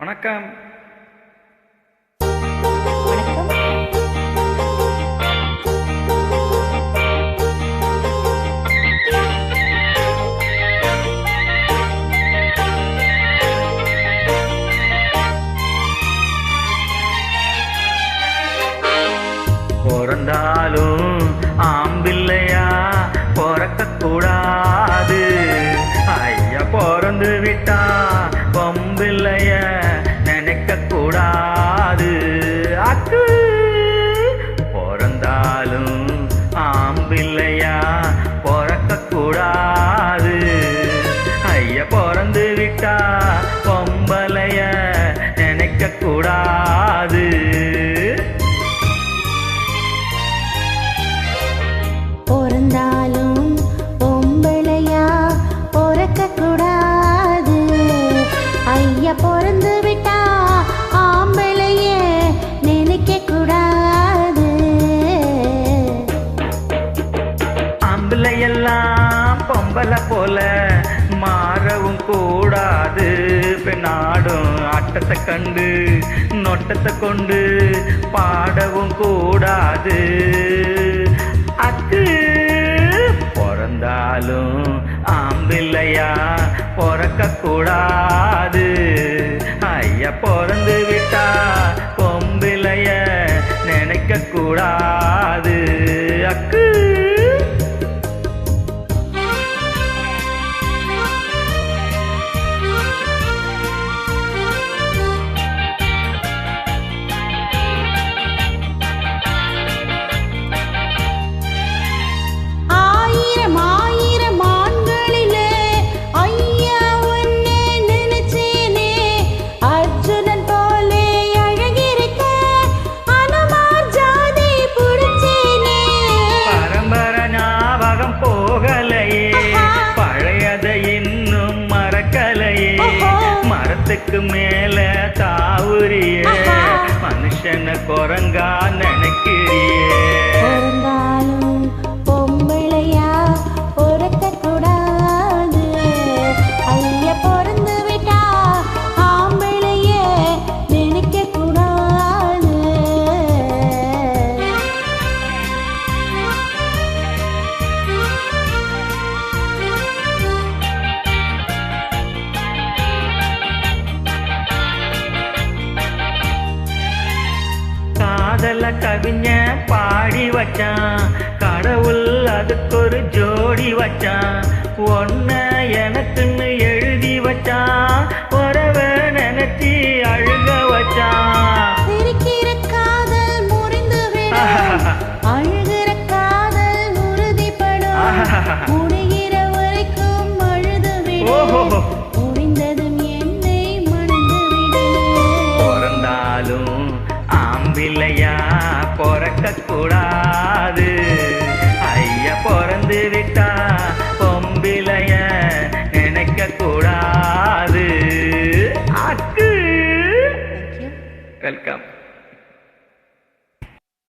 வணக்கம். பிறந்தாலும் ஆம்பிள்ளையா பிறக்க கூடாது. ஐயா பிறந்து விட்டா பொம்பிள்ளைய நினைக்க கூடாது. அக்கு பிறந்தாலும் ஆம்பிள்ளையா பிறக்க கூடாது. ஐயா பிறந்து விட்டா பொம்பளைய நினைக்க கூடாது. பிறந்தாலும் பொம்பளையா பிறக்க கூடாது. ஐயா பிறந்து விட்டா ஆம்பளைய நினைக்க கூடாது. ஆம்பளையெல்லாம் பொம்பளை போல மாறவும் கூடாது. பெண்ணாடும் ஆட்டத்தை கண்டு நோட்டத்தை கொண்டு பாடவும் கூடாது. அக்கு பிறந்தாலும் ஆம்பிள்ளையா பிறக்க கூடாது. ஐயா பிறந்து விட்டா பொம்பிளைய நினைக்க கூடாது. அக்கு மரத்துக்கு மேல தாவுரியே மனுஷனை குரங்கா நினைக்கிறியே. பிறந்தாலும் பொம்பளையா பிறக்க கூடாது. ஐயா பிறந்து விட்டா ஆம்பளைய நினைக்க கூடாது. காதல கவிஞ பாடி வச்சான், கடவுள் அதுக்கு ஒரு ஜோடி வச்சான். ஒன்ன எனக்குன்னு எழுதி வச்சான், உறவ நினைச்சி அழுக வச்சான். சிரிக்கிற காதல் முறிந்து விடும், அழுகிற காதல் உறுதிப்படும். முடிகிற வரைக்கும் அழுது விடும், முடிந்ததும் என்னை மணந்து விடு. பிறந்தாலும் ஆம்பிள்ளையா பிறக்க கூடாது. ஐயா பிறந்து விட்டா பொம்பிளைய நினைக்க கூடாது. அக்கு வெல்கம்.